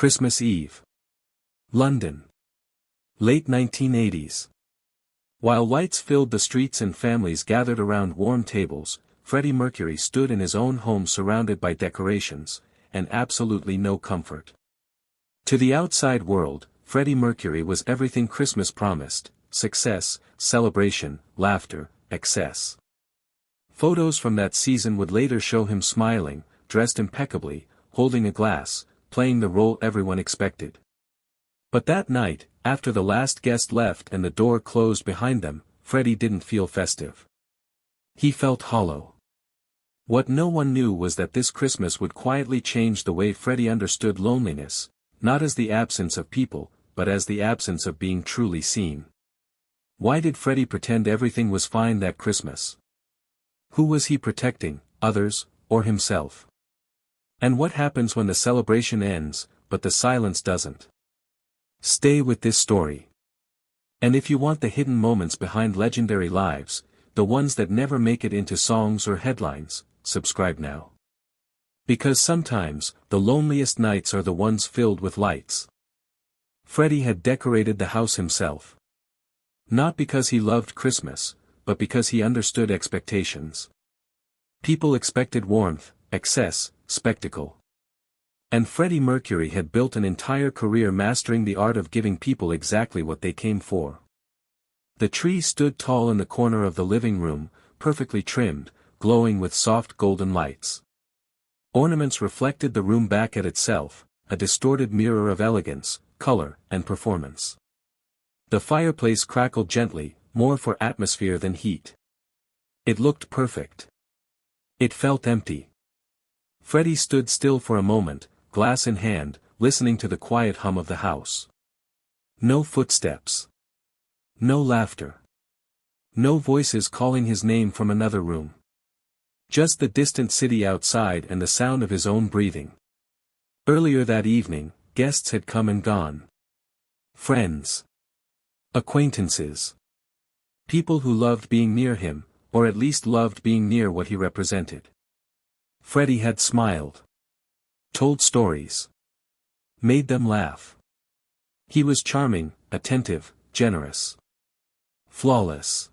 Christmas Eve. London. Late 1980s. While lights filled the streets and families gathered around warm tables, Freddie Mercury stood in his own home surrounded by decorations, and absolutely no comfort. To the outside world, Freddie Mercury was everything Christmas promised: success, celebration, laughter, excess. Photos from that season would later show him smiling, dressed impeccably, holding a glass, playing the role everyone expected. But that night, after the last guest left and the door closed behind them, Freddie didn't feel festive. He felt hollow. What no one knew was that this Christmas would quietly change the way Freddie understood loneliness, not as the absence of people, but as the absence of being truly seen. Why did Freddie pretend everything was fine that Christmas? Who was he protecting, others, or himself? And what happens when the celebration ends, but the silence doesn't? Stay with this story. And if you want the hidden moments behind legendary lives, the ones that never make it into songs or headlines, subscribe now. Because sometimes, the loneliest nights are the ones filled with lights. Freddie had decorated the house himself. Not because he loved Christmas, but because he understood expectations. People expected warmth, excess, spectacle. And Freddie Mercury had built an entire career mastering the art of giving people exactly what they came for. The tree stood tall in the corner of the living room, perfectly trimmed, glowing with soft golden lights. Ornaments reflected the room back at itself, a distorted mirror of elegance, color, and performance. The fireplace crackled gently, more for atmosphere than heat. It looked perfect. It felt empty. Freddie stood still for a moment, glass in hand, listening to the quiet hum of the house. No footsteps. No laughter. No voices calling his name from another room. Just the distant city outside and the sound of his own breathing. Earlier that evening, guests had come and gone. Friends. Acquaintances. People who loved being near him, or at least loved being near what he represented. Freddie had smiled. Told stories. Made them laugh. He was charming, attentive, generous. Flawless.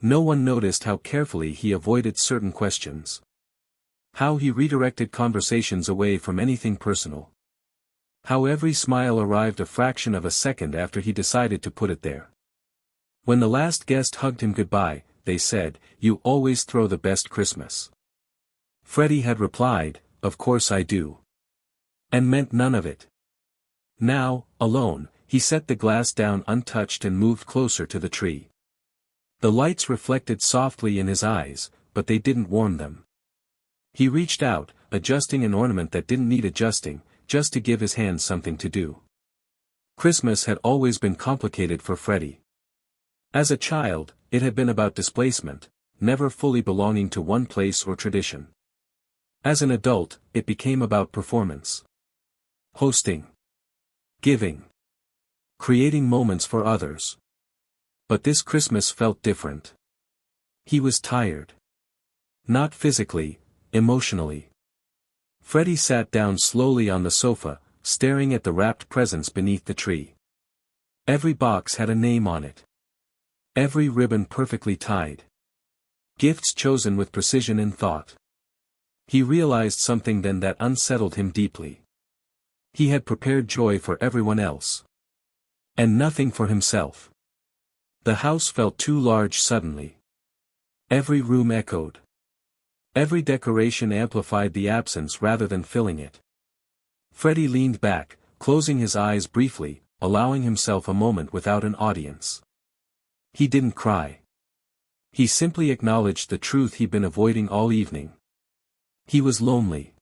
No one noticed how carefully he avoided certain questions. How he redirected conversations away from anything personal. How every smile arrived a fraction of a second after he decided to put it there. When the last guest hugged him goodbye, they said, "You always throw the best Christmas." Freddie had replied, "Of course I do." And meant none of it. Now, alone, he set the glass down untouched and moved closer to the tree. The lights reflected softly in his eyes, but they didn't warm them. He reached out, adjusting an ornament that didn't need adjusting, just to give his hands something to do. Christmas had always been complicated for Freddie. As a child, it had been about displacement, never fully belonging to one place or tradition. As an adult, it became about performance. Hosting. Giving. Creating moments for others. But this Christmas felt different. He was tired. Not physically, emotionally. Freddie sat down slowly on the sofa, staring at the wrapped presents beneath the tree. Every box had a name on it. Every ribbon perfectly tied. Gifts chosen with precision and thought. He realized something then that unsettled him deeply. He had prepared joy for everyone else. And nothing for himself. The house felt too large suddenly. Every room echoed. Every decoration amplified the absence rather than filling it. Freddie leaned back, closing his eyes briefly, allowing himself a moment without an audience. He didn't cry. He simply acknowledged the truth he'd been avoiding all evening. He was lonely.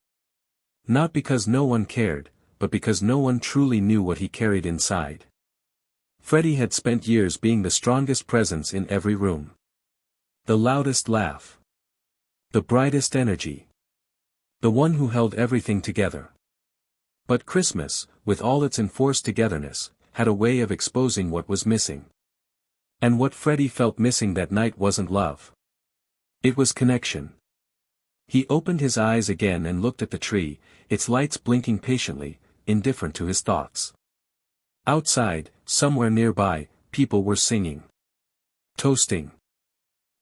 Not because no one cared, but because no one truly knew what he carried inside. Freddie had spent years being the strongest presence in every room. The loudest laugh. The brightest energy. The one who held everything together. But Christmas, with all its enforced togetherness, had a way of exposing what was missing. And what Freddie felt missing that night wasn't love. It was connection. He opened his eyes again and looked at the tree, its lights blinking patiently, indifferent to his thoughts. Outside, somewhere nearby, people were singing, toasting,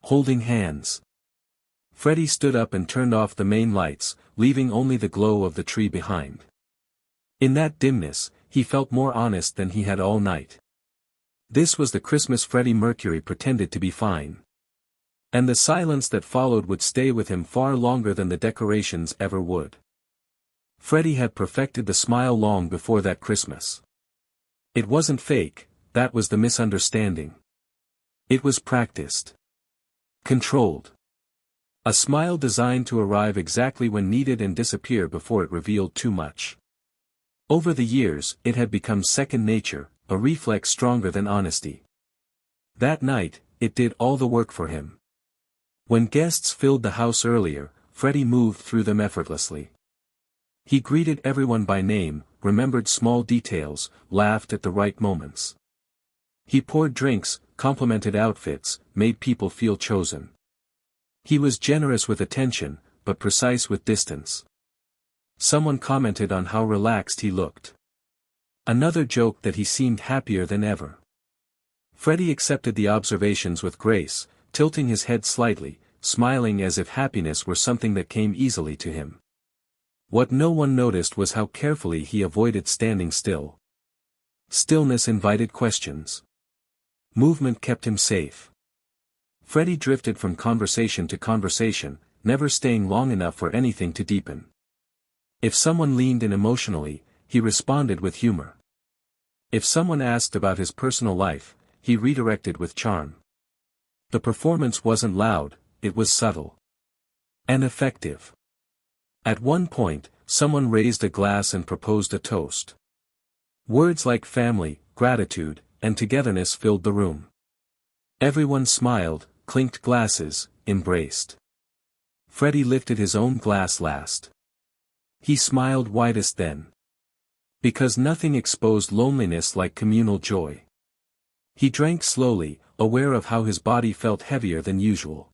holding hands. Freddie stood up and turned off the main lights, leaving only the glow of the tree behind. In that dimness, he felt more honest than he had all night. This was the Christmas Freddie Mercury pretended to be fine. And the silence that followed would stay with him far longer than the decorations ever would. Freddie had perfected the smile long before that Christmas. It wasn't fake, that was the misunderstanding. It was practiced. Controlled. A smile designed to arrive exactly when needed and disappear before it revealed too much. Over the years, it had become second nature, a reflex stronger than honesty. That night, it did all the work for him. When guests filled the house earlier, Freddie moved through them effortlessly. He greeted everyone by name, remembered small details, laughed at the right moments. He poured drinks, complimented outfits, made people feel chosen. He was generous with attention, but precise with distance. Someone commented on how relaxed he looked. Another joked that he seemed happier than ever. Freddie accepted the observations with grace, tilting his head slightly, smiling as if happiness were something that came easily to him. What no one noticed was how carefully he avoided standing still. Stillness invited questions. Movement kept him safe. Freddie drifted from conversation to conversation, never staying long enough for anything to deepen. If someone leaned in emotionally, he responded with humor. If someone asked about his personal life, he redirected with charm. The performance wasn't loud, it was subtle. And effective. At one point, someone raised a glass and proposed a toast. Words like family, gratitude, and togetherness filled the room. Everyone smiled, clinked glasses, embraced. Freddie lifted his own glass last. He smiled widest then. Because nothing exposed loneliness like communal joy. He drank slowly, aware of how his body felt heavier than usual.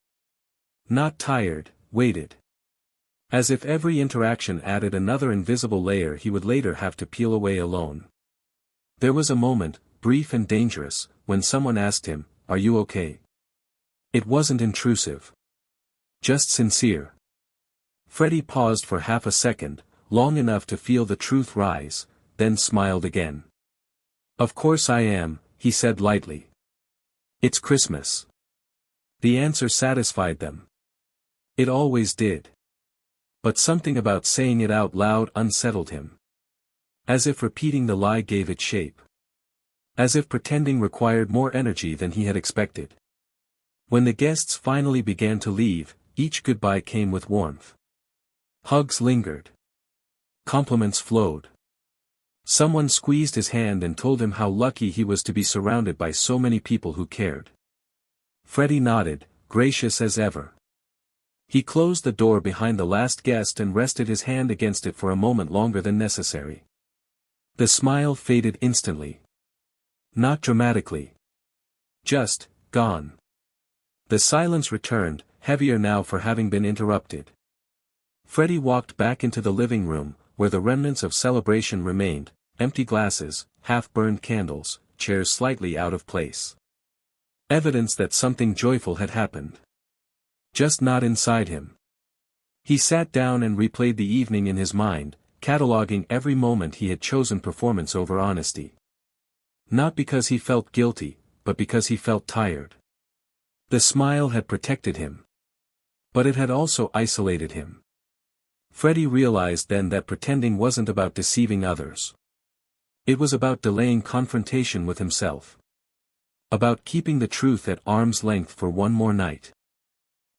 Not tired, weighted. As if every interaction added another invisible layer he would later have to peel away alone. There was a moment, brief and dangerous, when someone asked him, "Are you okay?" It wasn't intrusive. Just sincere. Freddie paused for half a second, long enough to feel the truth rise, then smiled again. "Of course I am," he said lightly. "It's Christmas." The answer satisfied them. It always did. But something about saying it out loud unsettled him. As if repeating the lie gave it shape. As if pretending required more energy than he had expected. When the guests finally began to leave, each goodbye came with warmth. Hugs lingered. Compliments flowed. Someone squeezed his hand and told him how lucky he was to be surrounded by so many people who cared. Freddie nodded, gracious as ever. He closed the door behind the last guest and rested his hand against it for a moment longer than necessary. The smile faded instantly. Not dramatically. Just, gone. The silence returned, heavier now for having been interrupted. Freddie walked back into the living room, where the remnants of celebration remained, empty glasses, half-burned candles, chairs slightly out of place. Evidence that something joyful had happened. Just not inside him. He sat down and replayed the evening in his mind, cataloging every moment he had chosen performance over honesty. Not because he felt guilty, but because he felt tired. The smile had protected him. But it had also isolated him. Freddie realized then that pretending wasn't about deceiving others. It was about delaying confrontation with himself. About keeping the truth at arm's length for one more night.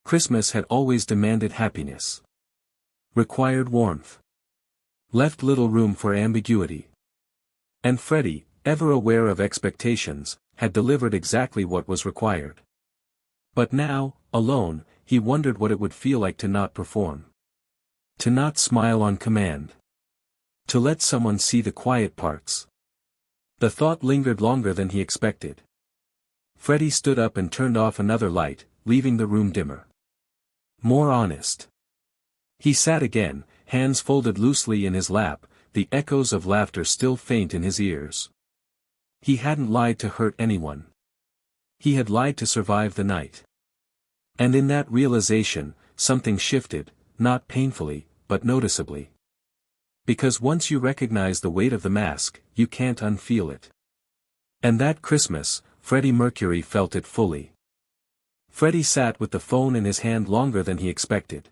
Christmas had always demanded happiness. Required warmth. Left little room for ambiguity. And Freddie, ever aware of expectations, had delivered exactly what was required. But now, alone, he wondered what it would feel like to not perform. To not smile on command. To let someone see the quiet parts. The thought lingered longer than he expected. Freddie stood up and turned off another light, leaving the room dimmer. More honest. He sat again, hands folded loosely in his lap, the echoes of laughter still faint in his ears. He hadn't lied to hurt anyone. He had lied to survive the night. And in that realization, something shifted, not painfully, but noticeably. Because once you recognize the weight of the mask, you can't unfeel it. And that Christmas, Freddie Mercury felt it fully. Freddie sat with the phone in his hand longer than he expected.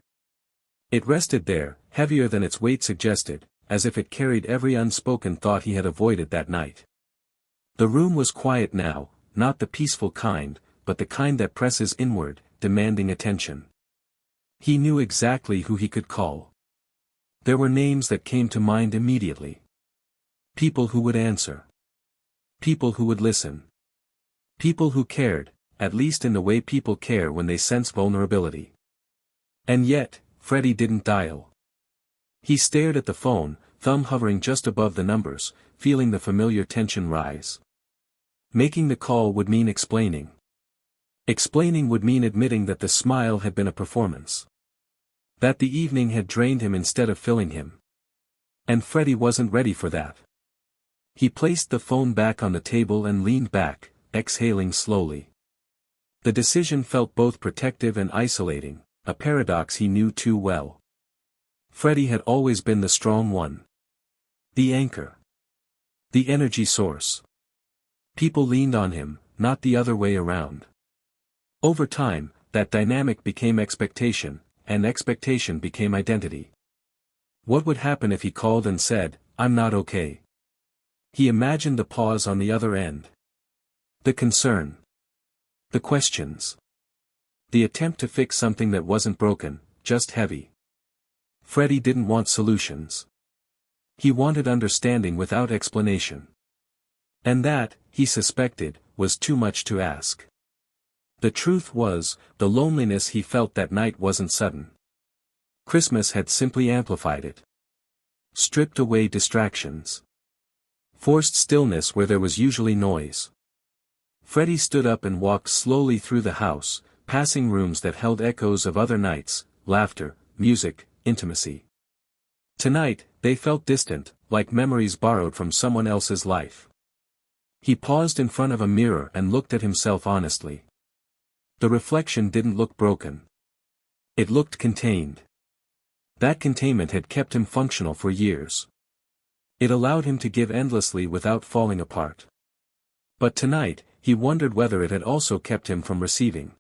It rested there, heavier than its weight suggested, as if it carried every unspoken thought he had avoided that night. The room was quiet now, not the peaceful kind, but the kind that presses inward, demanding attention. He knew exactly who he could call. There were names that came to mind immediately. People who would answer. People who would listen. People who cared, at least in the way people care when they sense vulnerability. And yet, Freddie didn't dial. He stared at the phone, thumb hovering just above the numbers, feeling the familiar tension rise. Making the call would mean explaining. Explaining would mean admitting that the smile had been a performance. That the evening had drained him instead of filling him. And Freddie wasn't ready for that. He placed the phone back on the table and leaned back, exhaling slowly. The decision felt both protective and isolating, a paradox he knew too well. Freddie had always been the strong one. The anchor. The energy source. People leaned on him, not the other way around. Over time, that dynamic became expectation, and expectation became identity. What would happen if he called and said, "I'm not okay"? He imagined the pause on the other end. The concern. The questions. The attempt to fix something that wasn't broken, just heavy. Freddie didn't want solutions. He wanted understanding without explanation. And that, he suspected, was too much to ask. The truth was, the loneliness he felt that night wasn't sudden. Christmas had simply amplified it. Stripped away distractions. Forced stillness where there was usually noise. Freddie stood up and walked slowly through the house, passing rooms that held echoes of other nights, laughter, music, intimacy. Tonight, they felt distant, like memories borrowed from someone else's life. He paused in front of a mirror and looked at himself honestly. The reflection didn't look broken. It looked contained. That containment had kept him functional for years. It allowed him to give endlessly without falling apart. But tonight, he wondered whether it had also kept him from receiving.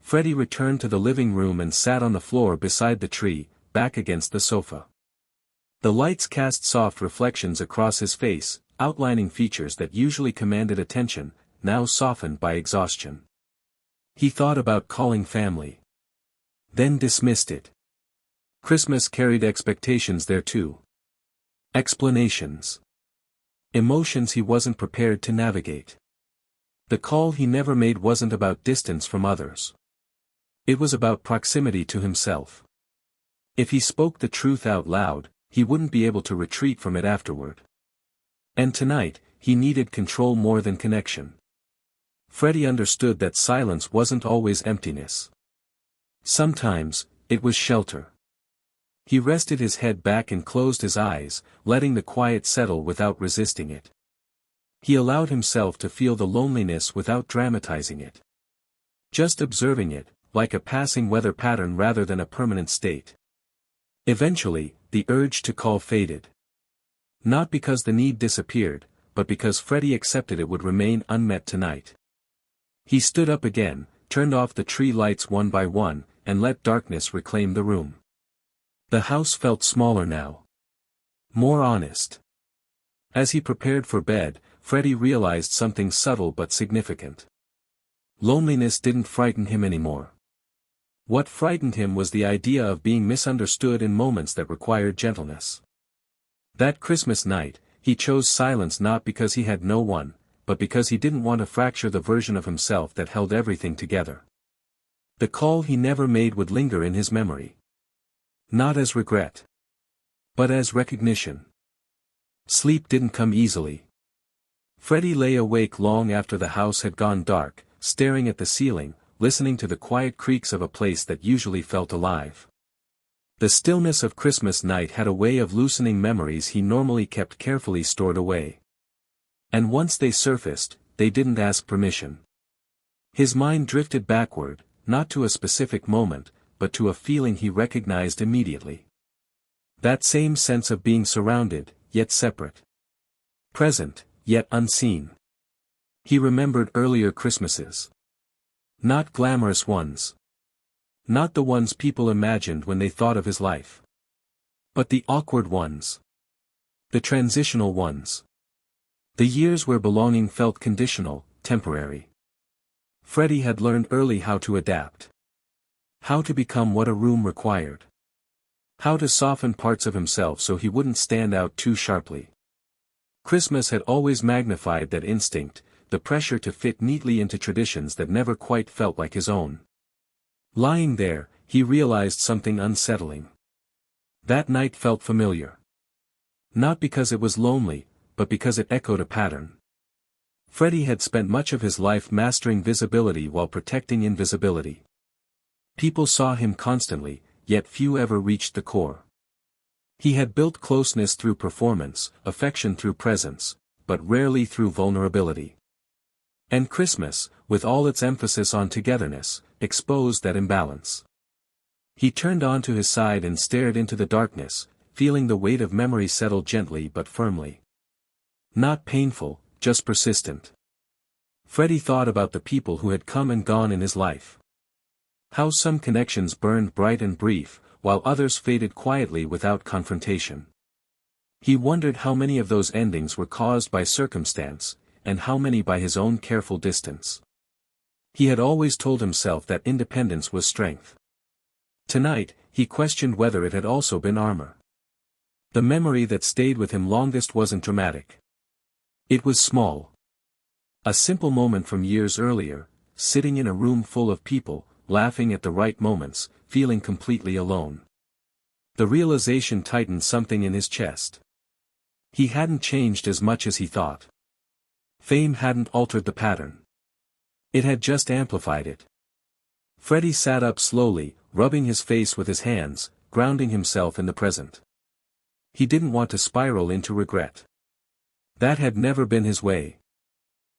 Freddie returned to the living room and sat on the floor beside the tree, back against the sofa. The lights cast soft reflections across his face, outlining features that usually commanded attention, now softened by exhaustion. He thought about calling family. Then dismissed it. Christmas carried expectations there too. Explanations. Emotions he wasn't prepared to navigate. The call he never made wasn't about distance from others. It was about proximity to himself. If he spoke the truth out loud, he wouldn't be able to retreat from it afterward. And tonight, he needed control more than connection. Freddie understood that silence wasn't always emptiness. Sometimes, it was shelter. He rested his head back and closed his eyes, letting the quiet settle without resisting it. He allowed himself to feel the loneliness without dramatizing it. Just observing it, like a passing weather pattern rather than a permanent state. Eventually, the urge to call faded. Not because the need disappeared, but because Freddie accepted it would remain unmet tonight. He stood up again, turned off the tree lights one by one, and let darkness reclaim the room. The house felt smaller now. More honest. As he prepared for bed, Freddie realized something subtle but significant. Loneliness didn't frighten him anymore. What frightened him was the idea of being misunderstood in moments that required gentleness. That Christmas night, he chose silence not because he had no one, but because he didn't want to fracture the version of himself that held everything together. The call he never made would linger in his memory. Not as regret, but as recognition. Sleep didn't come easily. Freddie lay awake long after the house had gone dark, staring at the ceiling, listening to the quiet creaks of a place that usually felt alive. The stillness of Christmas night had a way of loosening memories he normally kept carefully stored away. And once they surfaced, they didn't ask permission. His mind drifted backward, not to a specific moment, but to a feeling he recognized immediately. That same sense of being surrounded, yet separate. Present, yet unseen. He remembered earlier Christmases. Not glamorous ones. Not the ones people imagined when they thought of his life. But the awkward ones. The transitional ones. The years where belonging felt conditional, temporary. Freddie had learned early how to adapt. How to become what a room required. How to soften parts of himself so he wouldn't stand out too sharply. Christmas had always magnified that instinct, the pressure to fit neatly into traditions that never quite felt like his own. Lying there, he realized something unsettling. That night felt familiar. Not because it was lonely, but because it echoed a pattern. Freddie had spent much of his life mastering visibility while protecting invisibility. People saw him constantly, yet few ever reached the core. He had built closeness through performance, affection through presence, but rarely through vulnerability. And Christmas, with all its emphasis on togetherness, exposed that imbalance. He turned onto his side and stared into the darkness, feeling the weight of memory settle gently but firmly. Not painful, just persistent. Freddie thought about the people who had come and gone in his life. How some connections burned bright and brief, while others faded quietly without confrontation. He wondered how many of those endings were caused by circumstance, and how many by his own careful distance. He had always told himself that independence was strength. Tonight, he questioned whether it had also been armor. The memory that stayed with him longest wasn't dramatic. It was small. A simple moment from years earlier, sitting in a room full of people, laughing at the right moments, feeling completely alone. The realization tightened something in his chest. He hadn't changed as much as he thought. Fame hadn't altered the pattern. It had just amplified it. Freddie sat up slowly, rubbing his face with his hands, grounding himself in the present. He didn't want to spiral into regret. That had never been his way.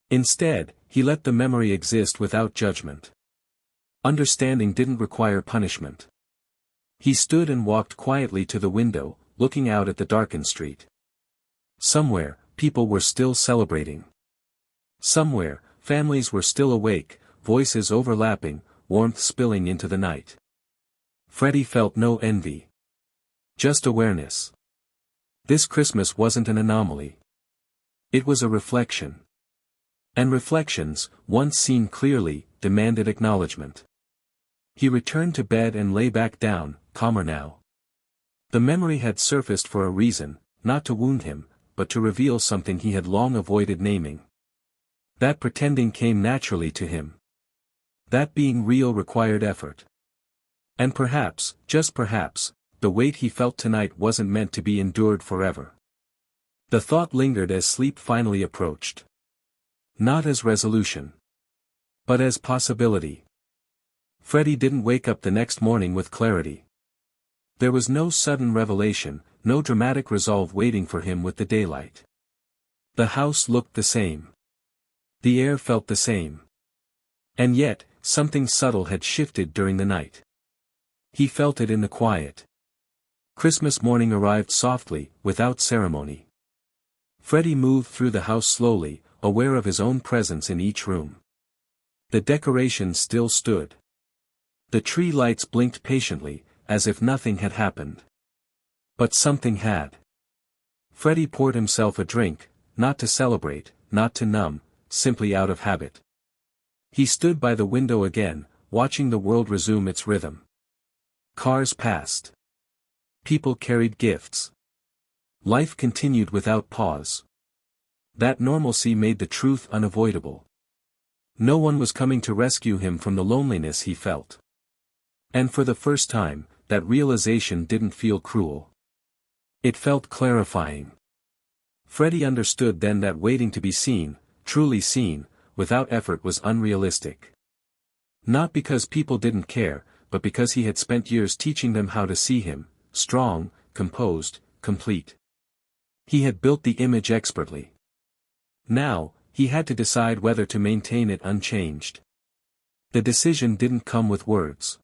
Instead, he let the memory exist without judgment. Understanding didn't require punishment. He stood and walked quietly to the window, looking out at the darkened street. Somewhere, people were still celebrating. Somewhere, families were still awake, voices overlapping, warmth spilling into the night. Freddie felt no envy. Just awareness. This Christmas wasn't an anomaly. It was a reflection. And reflections, once seen clearly, demanded acknowledgement. He returned to bed and lay back down, calmer now. The memory had surfaced for a reason, not to wound him, but to reveal something he had long avoided naming. That pretending came naturally to him. That being real required effort. And perhaps, just perhaps, the weight he felt tonight wasn't meant to be endured forever. The thought lingered as sleep finally approached. Not as resolution. But as possibility. Freddie didn't wake up the next morning with clarity. There was no sudden revelation, no dramatic resolve waiting for him with the daylight. The house looked the same. The air felt the same. And yet, something subtle had shifted during the night. He felt it in the quiet. Christmas morning arrived softly, without ceremony. Freddie moved through the house slowly, aware of his own presence in each room. The decorations still stood. The tree lights blinked patiently, as if nothing had happened. But something had. Freddie poured himself a drink, not to celebrate, not to numb, simply out of habit. He stood by the window again, watching the world resume its rhythm. Cars passed. People carried gifts. Life continued without pause. That normalcy made the truth unavoidable. No one was coming to rescue him from the loneliness he felt. And for the first time, that realization didn't feel cruel. It felt clarifying. Freddie understood then that waiting to be seen, truly seen, without effort was unrealistic. Not because people didn't care, but because he had spent years teaching them how to see him, strong, composed, complete. He had built the image expertly. Now, he had to decide whether to maintain it unchanged. The decision didn't come with words.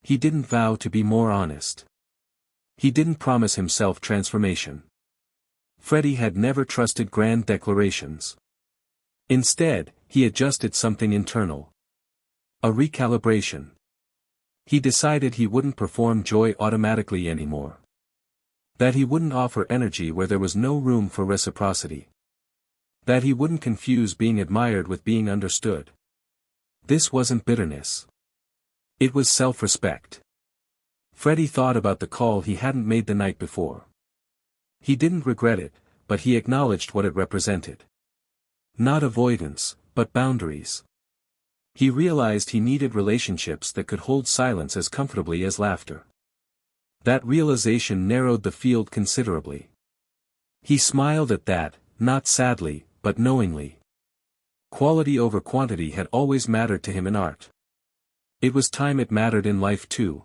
He didn't vow to be more honest. He didn't promise himself transformation. Freddie had never trusted grand declarations. Instead, he adjusted something internal. A recalibration. He decided he wouldn't perform joy automatically anymore. That he wouldn't offer energy where there was no room for reciprocity. That he wouldn't confuse being admired with being understood. This wasn't bitterness. It was self-respect. Freddie thought about the call he hadn't made the night before. He didn't regret it, but he acknowledged what it represented. Not avoidance, but boundaries. He realized he needed relationships that could hold silence as comfortably as laughter. That realization narrowed the field considerably. He smiled at that, not sadly, but knowingly. Quality over quantity had always mattered to him in art. It was time it mattered in life too.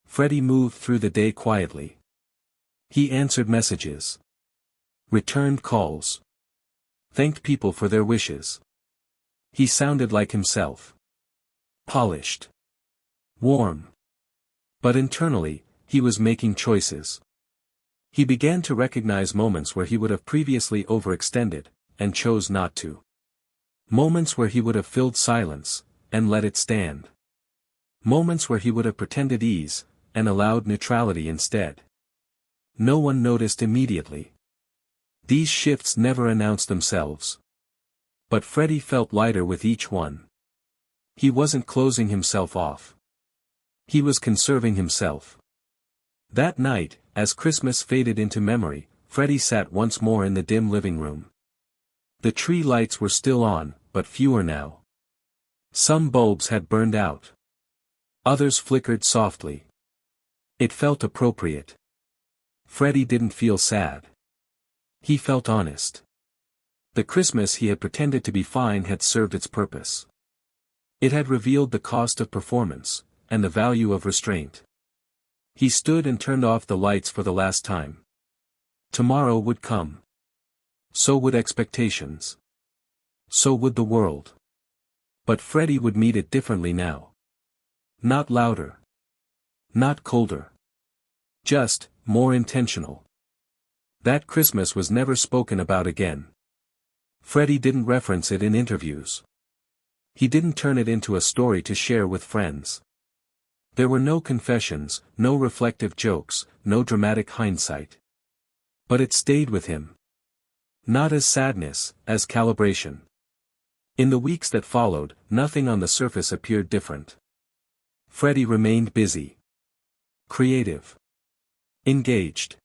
Freddie moved through the day quietly. He answered messages. Returned calls. Thanked people for their wishes. He sounded like himself. Polished. Warm. But internally, he was making choices. He began to recognize moments where he would have previously overextended, and chose not to. Moments where he would have filled silence, and let it stand. Moments where he would have pretended ease, and allowed neutrality instead. No one noticed immediately. These shifts never announced themselves. But Freddie felt lighter with each one. He wasn't closing himself off. He was conserving himself. That night, as Christmas faded into memory, Freddie sat once more in the dim living room. The tree lights were still on, but fewer now. Some bulbs had burned out. Others flickered softly. It felt appropriate. Freddie didn't feel sad. He felt honest. The Christmas he had pretended to be fine had served its purpose. It had revealed the cost of performance, and the value of restraint. He stood and turned off the lights for the last time. Tomorrow would come. So would expectations. So would the world. But Freddie would meet it differently now. Not louder. Not colder. Just, more intentional. That Christmas was never spoken about again. Freddie didn't reference it in interviews. He didn't turn it into a story to share with friends. There were no confessions, no reflective jokes, no dramatic hindsight. But it stayed with him. Not as sadness, as calibration. In the weeks that followed, nothing on the surface appeared different. Freddie remained busy. Creative. Engaged.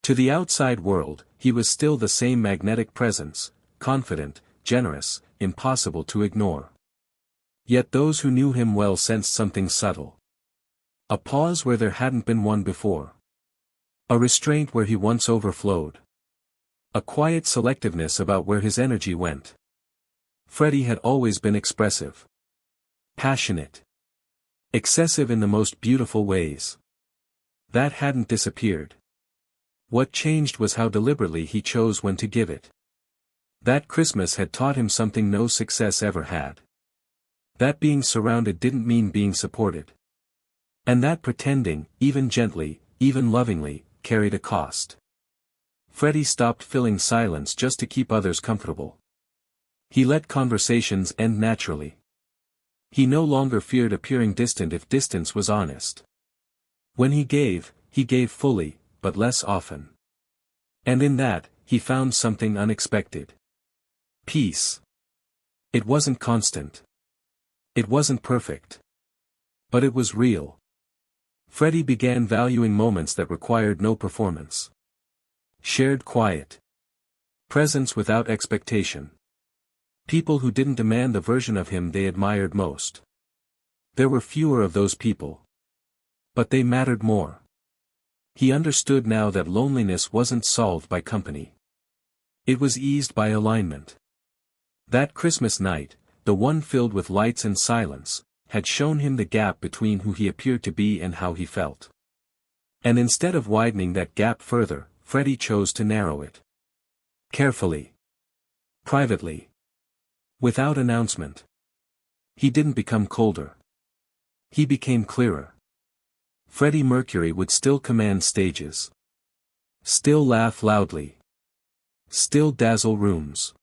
To the outside world, he was still the same magnetic presence, confident, generous, impossible to ignore. Yet those who knew him well sensed something subtle. A pause where there hadn't been one before. A restraint where he once overflowed. A quiet selectiveness about where his energy went. Freddie had always been expressive. Passionate. Excessive in the most beautiful ways. That hadn't disappeared. What changed was how deliberately he chose when to give it. That Christmas had taught him something no success ever had. That being surrounded didn't mean being supported. And that pretending, even gently, even lovingly, carried a cost. Freddie stopped filling silence just to keep others comfortable. He let conversations end naturally. He no longer feared appearing distant if distance was honest. When he gave fully, but less often. And in that, he found something unexpected. Peace. It wasn't constant. It wasn't perfect. But it was real. Freddie began valuing moments that required no performance. Shared quiet. Presence without expectation. People who didn't demand the version of him they admired most. There were fewer of those people. But they mattered more. He understood now that loneliness wasn't solved by company. It was eased by alignment. That Christmas night, the one filled with lights and silence, had shown him the gap between who he appeared to be and how he felt. And instead of widening that gap further, Freddie chose to narrow it. Carefully. Privately. Without announcement. He didn't become colder. He became clearer. Freddie Mercury would still command stages. Still laugh loudly. Still dazzle rooms.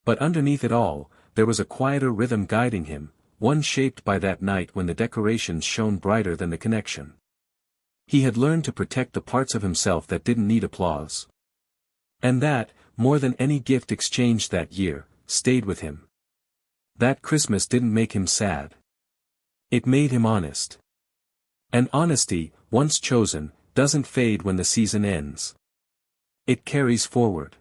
But underneath it all, there was a quieter rhythm guiding him, one shaped by that night when the decorations shone brighter than the connection. He had learned to protect the parts of himself that didn't need applause. And that, more than any gift exchanged that year, stayed with him. That Christmas didn't make him sad. It made him honest. And honesty, once chosen, doesn't fade when the season ends. It carries forward.